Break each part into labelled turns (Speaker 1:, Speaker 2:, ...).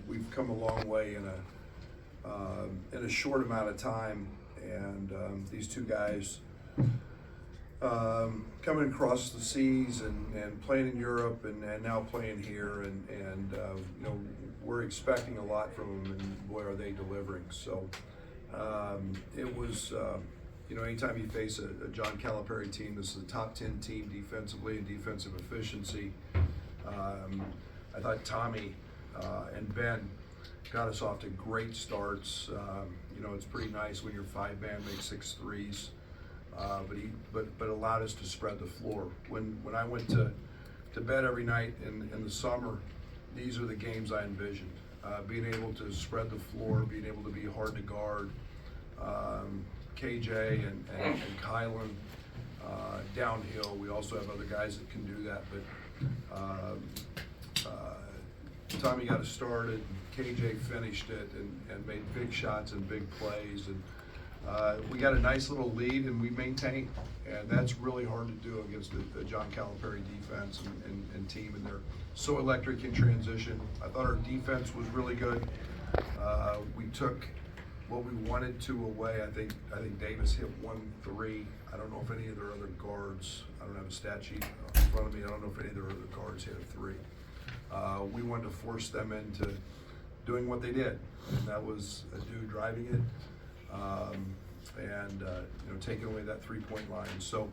Speaker 1: we've come a long way in a short amount of time, and these two guys coming across the seas and playing in Europe and now playing here, and we're expecting a lot from them, and boy, are they delivering. So it was. Anytime you face a John Calipari team, this is a top 10 team defensively and defensive efficiency. I thought Tommy and Ben got us off to great starts. It's pretty nice when your 5-man makes 6 threes, but allowed us to spread the floor. When I went to bed every night in the summer, these are the games I envisioned. Being able to spread the floor, being able to be hard to guard. KJ and Kylan downhill. We also have other guys that can do that, but Tommy got us started, KJ finished it and made big shots and big plays, and we got a nice little lead and we maintained, and that's really hard to do against the John Calipari defense and team, and they're so electric in transition. I thought our defense was really good. We took what we wanted to away. I think Davis hit 1 3. I don't know if any of their other guards, I don't have a stat sheet in front of me, I don't know if any of their other guards hit a 3. We wanted to force them into doing what they did, and that was a dude driving it and taking away that 3-point line. So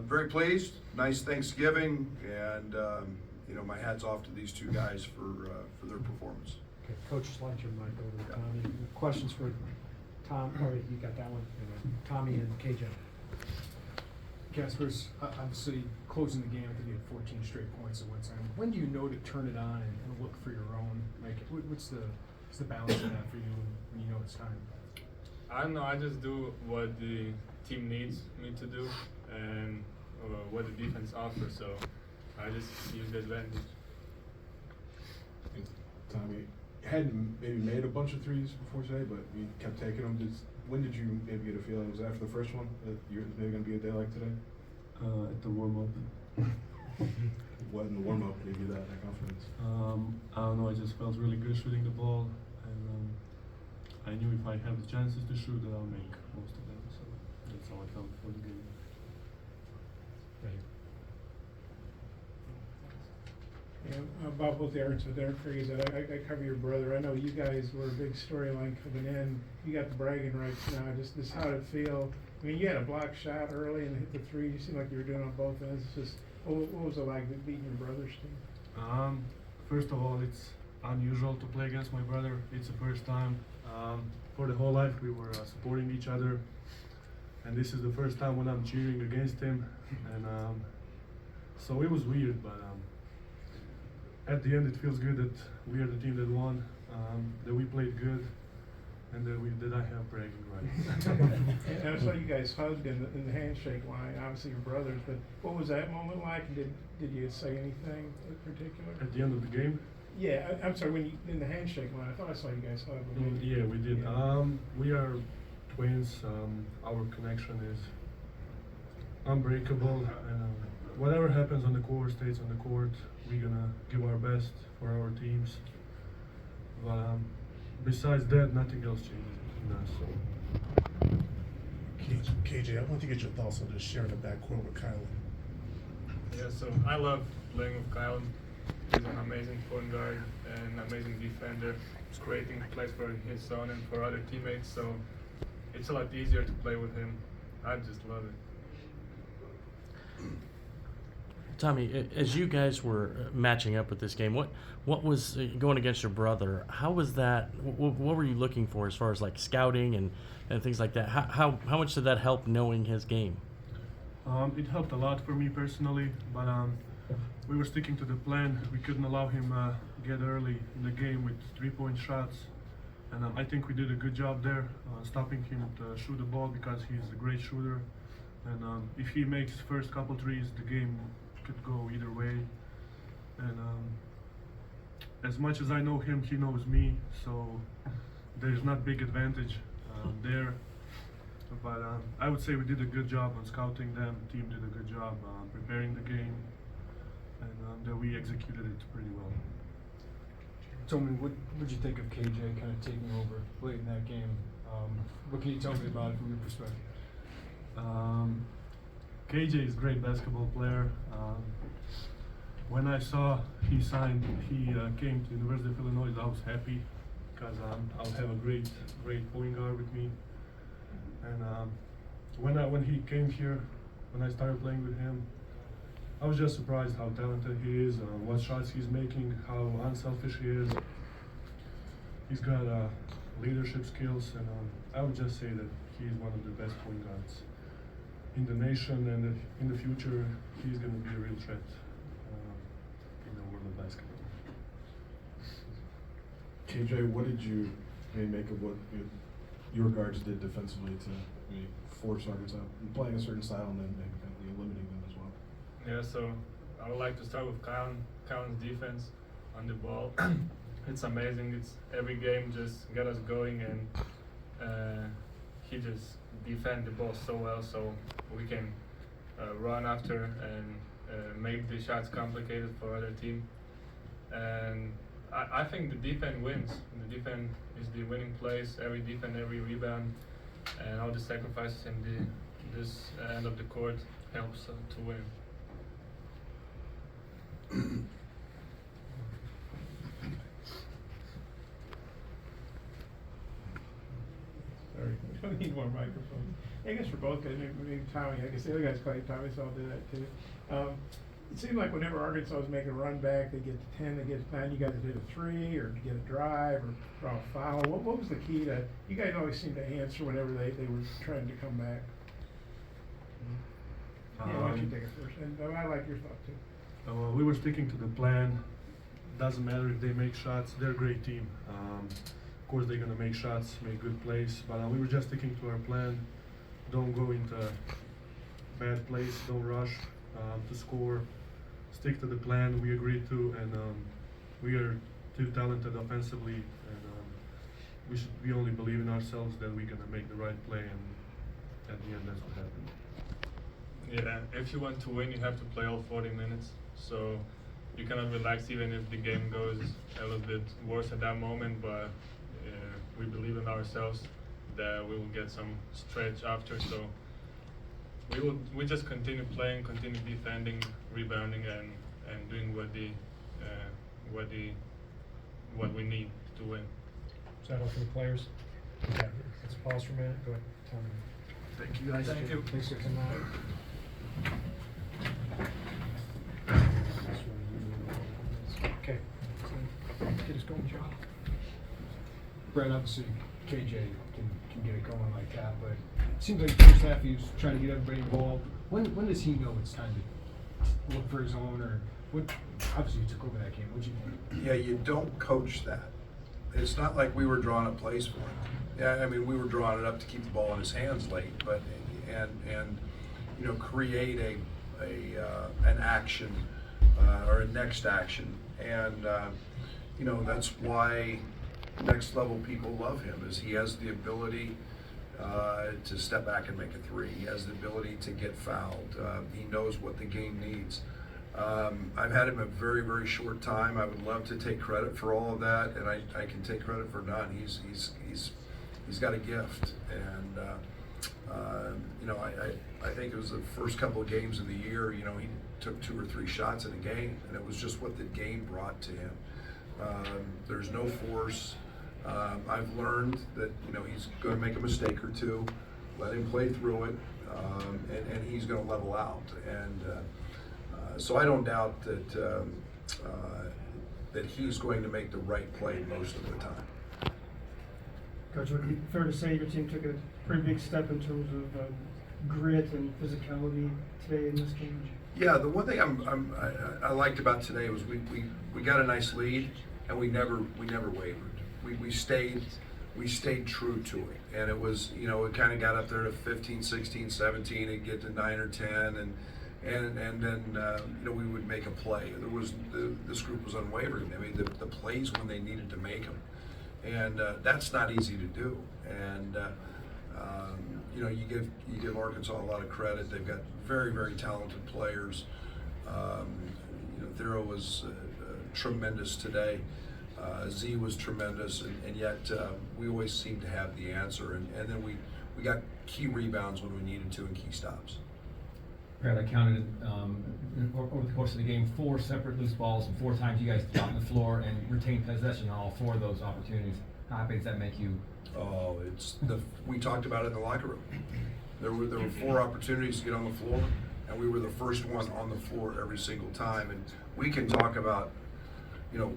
Speaker 1: very pleased, nice Thanksgiving, and my hat's off to these two guys for their performance.
Speaker 2: Okay, Coach, slide your mic over to Tommy. Questions for Tom? Oh, you got that one. Tommy and KJ.
Speaker 3: Casper's obviously closing the game. I think you had 14 straight points at one time. When do you know to turn it on and look for your own? Like, what's the balance of that for you when you know it's time?
Speaker 4: I don't know. I just do what the team needs me to do and what the defense offers. So I just use the advantage.
Speaker 5: Tommy, hadn't maybe made a bunch of threes before today, but you kept taking them. When did you maybe get a feeling? Was it after the first one that you're maybe going to be a day like today?
Speaker 6: At the warm-up.
Speaker 5: What in the warm-up gave you that confidence?
Speaker 6: I don't know, I just felt really good shooting the ball, and I knew if I have the chances to shoot that I'll make most of them, so that's how I felt for the game.
Speaker 7: About both Erics with Eric Freeze, I cover your brother. I know you guys were a big storyline coming in. You got the bragging rights now. Just how did it feel? I mean, you had a block shot early and hit the 3. You seemed like you were doing on both ends. What was it like beating your brother's team?
Speaker 6: First of all, it's unusual to play against my brother. It's the first time. For the whole life we were supporting each other, and this is the first time when I'm cheering against him, and so it was weird, but at the end it feels good that we are the team that won, that we played good, and that I have bragging rights.
Speaker 7: And I saw you guys hugged in the handshake line, obviously your brothers, but what was that moment like? Did you say anything in particular?
Speaker 6: At the end of the game?
Speaker 7: Yeah, I'm sorry, when you in the handshake line, I thought I saw you guys hug.
Speaker 6: Yeah, we did.
Speaker 7: Yeah.
Speaker 6: We are twins. Our connection is unbreakable, and whatever happens on the court stays on the court. We're gonna give our best for our teams, but besides that, nothing else changes in us.
Speaker 8: KJ, I want to get your thoughts on just sharing the backcourt with Kylan.
Speaker 4: Yeah, so I love playing with Kyle. He's an amazing point guard and amazing defender. He's creating plays for his son and for other teammates, so it's a lot easier to play with him. I just love it.
Speaker 9: Tommy, as you guys were matching up with this game, what was going against your brother? How was that? What were you looking for as far as like scouting and things like that? How much did that help knowing his game?
Speaker 6: It helped a lot for me personally, but we were sticking to the plan. We couldn't allow him get early in the game with 3-point shots, and I think we did a good job there, stopping him to shoot the ball because he's a great shooter. And if he makes first couple threes, the game could go either way. And as much as I know him, he knows me, so there's not big advantage there. But I would say we did a good job on scouting them. The team did a good job preparing the game, and that we executed it pretty well.
Speaker 3: Tell me, what'd you think of KJ kind of taking over late in that game? What can you tell me about it from your perspective?
Speaker 6: KJ is a great basketball player. When I saw he came to University of Illinois, I was happy because I'll have a great point guard with me. And when he came here, when I started playing with him, I was just surprised how talented he is, what shots he's making, how unselfish he is. He's got leadership skills, and I would just say that he's one of the best point guards in the nation, and in the future, he's going to be a real threat in the world of basketball.
Speaker 5: KJ, what did you make of what your guards did defensively to force Arkansas playing a certain style and then maybe kind of limiting them as well?
Speaker 4: Yeah, so I would like to start with Kylan's defense on the ball. It's amazing. It's every game just get us going, and he just defend the ball so well, so we can run after and make the shots complicated for other team. And I think the defense wins. The defense is the winning place. Every defense, every rebound, and all the sacrifices in this end of the court helps to win.
Speaker 7: Sorry, we need more microphones. I guess for both guys, maybe Tommy, I guess the other guys play Tommy, so I'll do that too. It seemed like whenever Arkansas was making a run back, they get to 10, they get to 9, you guys did a 3 or get a drive or draw a foul. What was the key to, you guys always seemed to answer whenever they were trying to come back? Yeah, why don't you take it first? And I like your thought too.
Speaker 6: We were sticking to the plan. Doesn't matter if they make shots, they're a great team. Of course they're gonna make shots, make good plays, but we were just sticking to our plan. Don't go into bad plays, don't rush to score. Stick to the plan we agreed to, and we are too talented offensively, and we only believe in ourselves that we're gonna make the right play, and at the end that's what happened.
Speaker 4: Yeah, if you want to win, you have to play all 40 minutes. So you cannot relax even if the game goes a little bit worse at that moment, but we believe in ourselves that we will get some stretch after. So we just continue playing, continue defending, rebounding, and doing what we need to win.
Speaker 2: Is that all for the players? Okay, let's pause for a minute. Go ahead, Tommy.
Speaker 1: Thank you guys.
Speaker 4: Thank you.
Speaker 2: Thanks for coming out. Okay, so get us going, Joe.
Speaker 3: Brad, obviously KJ can get it going like that, but it seems like the first half he was trying to get everybody involved. When does he know it's time to look for his own, or what? Obviously you took over that game. What'd you think?
Speaker 1: Yeah, you don't coach that. It's not like we were drawing up plays for him. Yeah, I mean, we were drawing it up to keep the ball in his hands late, but and you know, create an action or a next action, and you know, that's why next level people love him, is he has the ability to step back and make a 3. He has the ability to get fouled. He knows what the game needs. I've had him a very, very short time. I would love to take credit for all of that, and I can take credit for none. He's got a gift, and you know, I think it was the first couple of games of the year, you know, he took 2 or 3 shots in a game, and it was just what the game brought to him. There's no force. I've learned that, you know, he's going to make a mistake or two. Let him play through it, and he's going to level out. And so I don't doubt that that he's going to make the right play most of the time.
Speaker 10: Coach, would it be fair to say your team took a pretty big step in terms of grit and physicality today in this game?
Speaker 1: Yeah, the one thing I liked about today was we got a nice lead, and we never wavered. We stayed true to it, and it was, you know, it kind of got up there to 15, 16, 17, and get to 9 or 10, and then you know, we would make a play. This group was unwavering. I mean, the plays when they needed to make them, and that's not easy to do. And you know, you give Arkansas a lot of credit. They've got very, very talented players. You know, Thero was tremendous today. Z was tremendous, and yet we always seemed to have the answer. And then we got key rebounds when we needed to and key stops.
Speaker 11: Brad, I counted over the course of the game 4 separate loose balls and 4 times you guys got on the floor and retained possession on all 4 of those opportunities. How happy does that make you?
Speaker 1: Oh, we talked about it in the locker room. There were 4 opportunities to get on the floor, and we were the first one on the floor every single time. And we can talk about,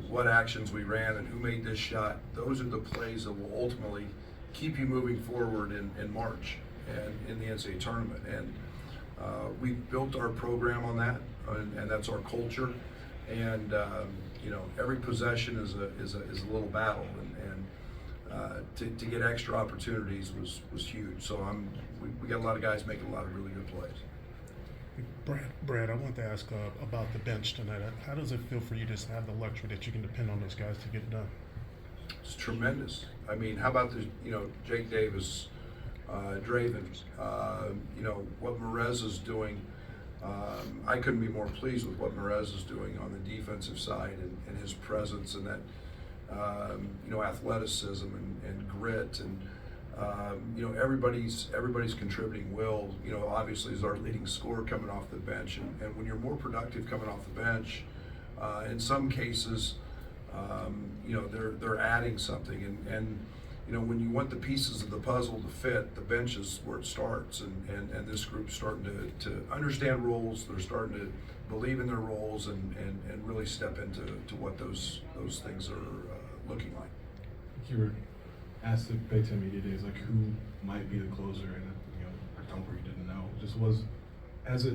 Speaker 1: what actions we ran and who made this shot. Those are the plays that will ultimately keep you moving forward in March and in the NCAA tournament. And we've built our program on that, and that's our culture. And every possession is a little battle, and to get extra opportunities was huge. So we got a lot of guys making a lot of really good plays.
Speaker 8: Brad, I want to ask about the bench tonight. How does it feel for you to have the luxury that you can depend on those guys to get it done?
Speaker 1: It's tremendous. I mean, how about Jake Davis, Draven, what Merez is doing. I couldn't be more pleased with what Merez is doing on the defensive side and his presence and that, athleticism and grit and, everybody's contributing. Will, obviously is our leading scorer coming off the bench. And when you're more productive coming off the bench, in some cases, they're adding something. And when you want the pieces of the puzzle to fit, the bench is where it starts. And this group's starting to understand roles. They're starting to believe in their roles and really step into what those things are looking like.
Speaker 5: You were asked at Big Ten Media Days, who might be the closer, and October you didn't know. Just was, as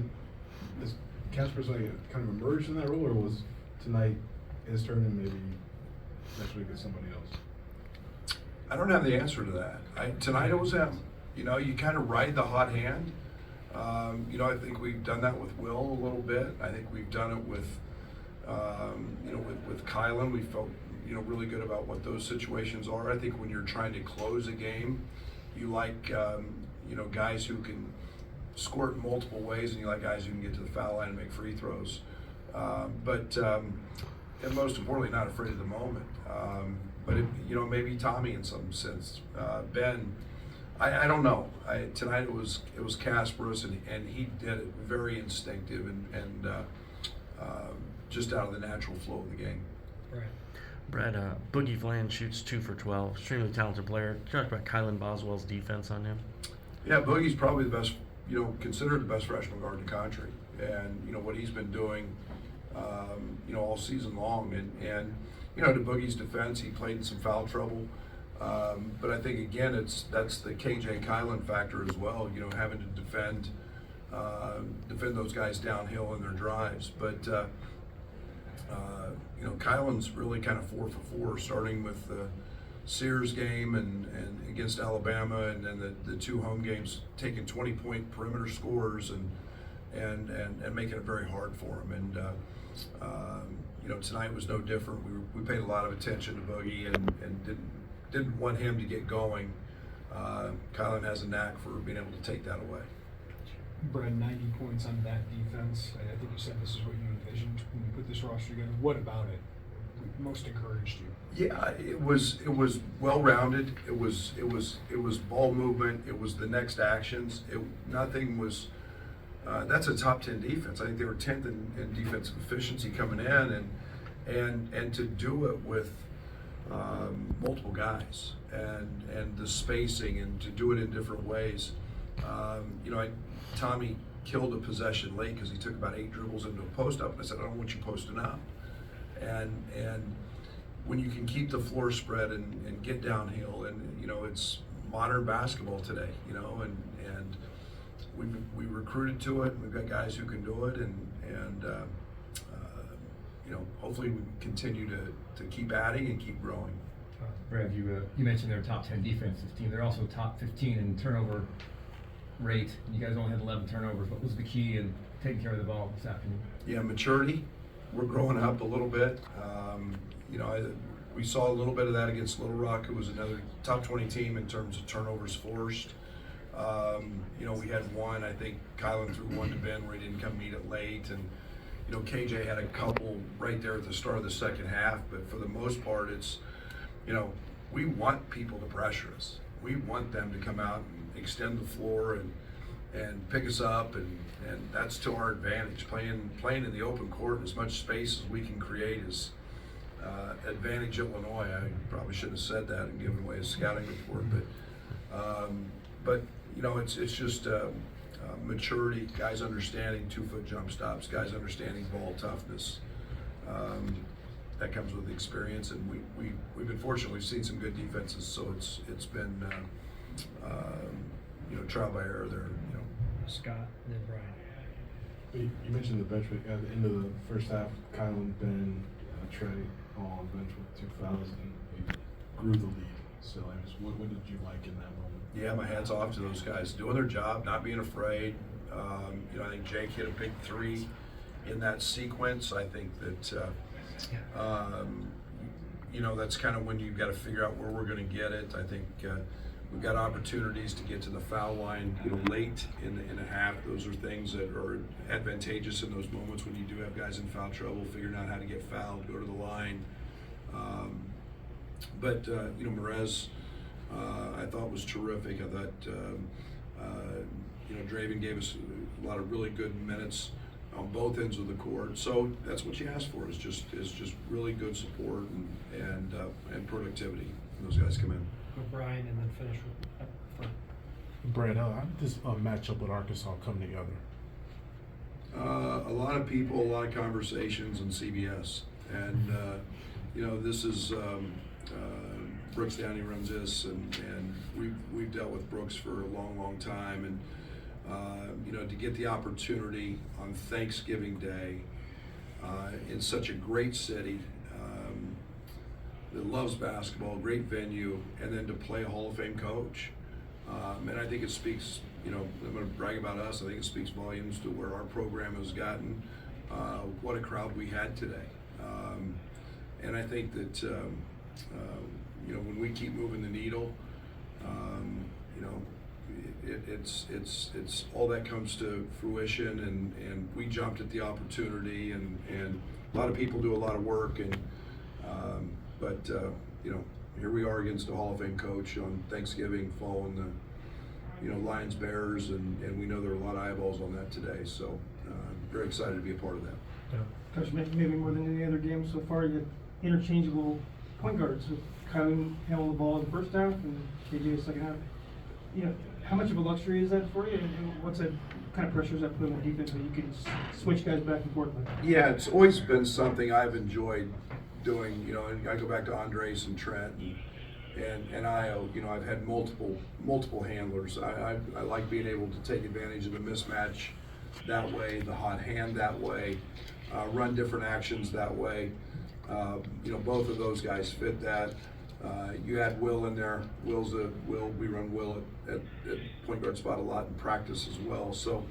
Speaker 5: Casper's kind of emerged in that role, or was tonight his turn and maybe next week it's somebody else?
Speaker 1: I don't have the answer to that. Tonight it was him. You kind of ride the hot hand. I think we've done that with Will a little bit. I think we've done it with, with Kylan. We felt, really good about what those situations are. I think when you're trying to close a game, you like, guys who can score it in multiple ways, and you like guys who can get to the foul line and make free throws. And most importantly, not afraid of the moment. But maybe Tommy in some sense. Ben, I don't know. Tonight it was Kasparis, and he did it very instinctive and just out of the natural flow of the game.
Speaker 2: Right.
Speaker 9: Brad, Boogie Vland shoots 2 for 12. Extremely talented player. Talk about Kylan Boswell's defense on him.
Speaker 1: Yeah, Boogie's probably the best, considered the best freshman guard in the country. And, what he's been doing, all season long. And to Boogie's defense, he played in some foul trouble. But I think, again, that's the KJ Kylan factor as well, having to defend those guys downhill in their drives. But, Kylan's really kind of 4 for 4, starting with the Sears game and against Alabama, and then the 2 home games, taking 20-point perimeter scores and making it very hard for him. And tonight was no different. We paid a lot of attention to Boogie and didn't want him to get going. Kylan has a knack for being able to take that away.
Speaker 3: Brad, 90 points on that defense. I think you said this is what you envisioned when you put this roster together. What about it most encouraged you?
Speaker 1: Yeah, it was well-rounded. It was ball movement. It was the next actions. Nothing was. That's a top 10 defense. I think they were 10th in defensive efficiency coming in, and to do it with multiple guys and the spacing and to do it in different ways. Tommy killed a possession late because he took about 8 dribbles into a post-up, and I said, I don't want you posting up. And when you can keep the floor spread and get downhill, and it's modern basketball today, and we recruited to it. We've got guys who can do it, and hopefully we continue to keep adding and keep growing.
Speaker 11: Brad, you mentioned they're a top 10 defensive team. They're also top 15 in turnover rate. You guys only had 11 turnovers. What was the key in taking care of the ball this afternoon?
Speaker 1: Yeah, maturity. We're growing up a little bit. We saw a little bit of that against Little Rock, who was another top 20 team in terms of turnovers forced. We had one, I think Kylan threw one to Ben where he didn't come meet it late, and you know, KJ had a couple right there at the start of the second half, but for the most part, it's, you know, we want people to pressure us. We want them to come out and extend the floor and pick us up, and that's to our advantage. Playing in the open court, as much space as we can create is advantage Illinois. I probably shouldn't have said that and given away a scouting report, but you know, it's just maturity, guys understanding 2-foot jump stops, guys understanding ball toughness. That comes with experience, and we've been fortunate. We've seen some good defenses, so it's been you know, trial by error there. You know,
Speaker 2: Scott and then Brian.
Speaker 5: You mentioned the bench at the end of the first half. Kylan, Ben, Trey, all on the bench with 2 fouls, and we grew the lead. So, I just, what did you like in that moment?
Speaker 1: Yeah, my hat's off to those guys doing their job, not being afraid. You know, I think Jake hit a big 3 in that sequence. I think that you know, that's kind of when you've got to figure out where we're going to get it. I think we've got opportunities to get to the foul line, you know, late in a half. Those are things that are advantageous in those moments when you do have guys in foul trouble, figuring out how to get fouled, go to the line. But you know, Merez, I thought was terrific. I thought you know, Draven gave us a lot of really good minutes on both ends of the court. So that's what you ask for, is just really good support and productivity when those guys come in.
Speaker 2: Go Brian and then finish with up front.
Speaker 8: Brad, how did this matchup with Arkansas come together?
Speaker 1: A lot of people, a lot of conversations on CBS, and you know, this is Brooks Downey runs this, and we've dealt with Brooks for a long time, and you know, to get the opportunity on Thanksgiving Day in such a great city that loves basketball, great venue, and then to play a Hall of Fame coach. And I think it speaks, you know, I'm going to brag about us. I think it speaks volumes to where our program has gotten, what a crowd we had today. And I think that, you know, when we keep moving the needle, you know, it's all that comes to fruition, and we jumped at the opportunity, and a lot of people do a lot of work, and but you know, here we are against a Hall of Fame coach on Thanksgiving, following the, you know, Lions Bears, and we know there are a lot of eyeballs on that today, so very excited to be a part of that.
Speaker 2: Yeah.
Speaker 10: Coach, maybe more than any other game so far, you had interchangeable point guards. So Kylan handled the ball in the first half and KJ in the second half. You know, how much of a luxury is that for you, and what's that kind of pressure is that put on the defense when you can switch guys back and forth like that?
Speaker 1: Yeah, it's always been something I've enjoyed doing. You know, and I go back to Andres and Trent and Io. You know, I've had multiple handlers. I like being able to take advantage of the mismatch that way, the hot hand that way, run different actions that way. You know, both of those guys fit that. You add Will in there. We run Will at point guard spot a lot in practice as well. So,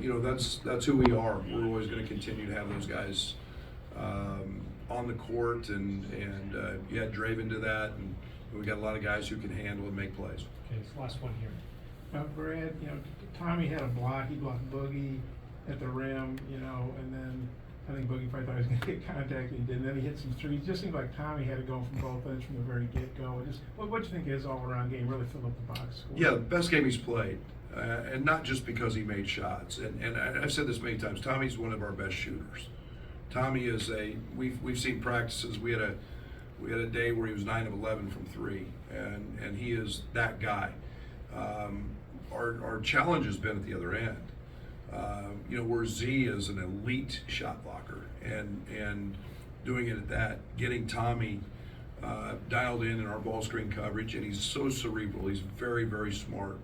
Speaker 1: you know, that's who we are. We're always going to continue to have those guys on the court, and you add Draven to that, and we got a lot of guys who can handle and make plays.
Speaker 2: Okay, this last one here.
Speaker 7: Brad, you know, Tommy had a block. He blocked Boogie at the rim, you know, and then I think Boogie probably thought he was going to get contact, and he did. And then he hit some threes. It just seemed like Tommy had to go from both ends from the very get-go. Just what do you think his all-around game really filled up the box score?
Speaker 1: Yeah, the best game he's played, and not just because he made shots. And I've said this many times. Tommy's one of our best shooters. Tommy is we've seen practices. We had a day where he was 9 of 11 from 3, and he is that guy. Our challenge has been at the other end. You know, where Z is an elite shot blocker, and doing it at that, getting Tommy dialed in our ball screen coverage, and he's so cerebral. He's very, very smart.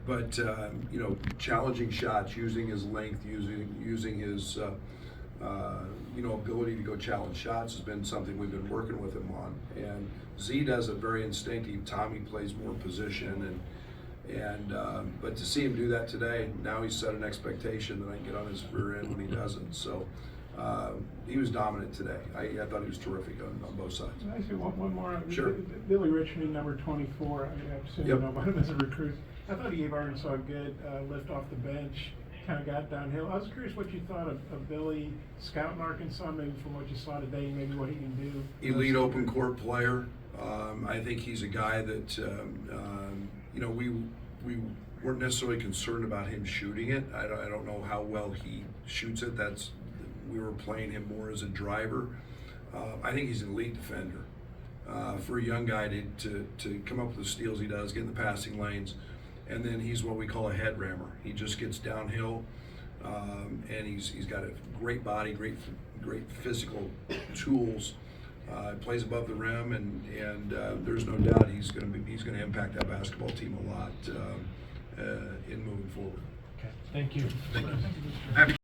Speaker 1: But you know, challenging shots, using his length, using his you know, ability to go challenge shots has been something we've been working with him on. And Z does it very instinctive. Tommy plays more position, but to see him do that today, now he's set an expectation that I can get on his rear end when he doesn't. So he was dominant today. I thought he was terrific on both sides.
Speaker 7: Actually, one more.
Speaker 1: Sure.
Speaker 7: Billy Richmond, number 24. I assume you know about him as a recruit. I thought he gave Arkansas a good lift off the bench. kind of got downhill. I was curious what you thought of Billy Scout in Arkansas, maybe from what you saw today, maybe what he can do.
Speaker 1: Elite open court player. I think he's a guy that, you know, we weren't necessarily concerned about him shooting it. I don't know how well he shoots it. We were playing him more as a driver. I think he's an elite defender. For a young guy to come up with the steals he does, get in the passing lanes, and then he's what we call a head rammer. He just gets downhill, and he's got a great body, great physical tools. Plays above the rim, and there's no doubt he's going to impact that basketball team a lot in moving forward.
Speaker 2: Okay, thank you.
Speaker 1: Happy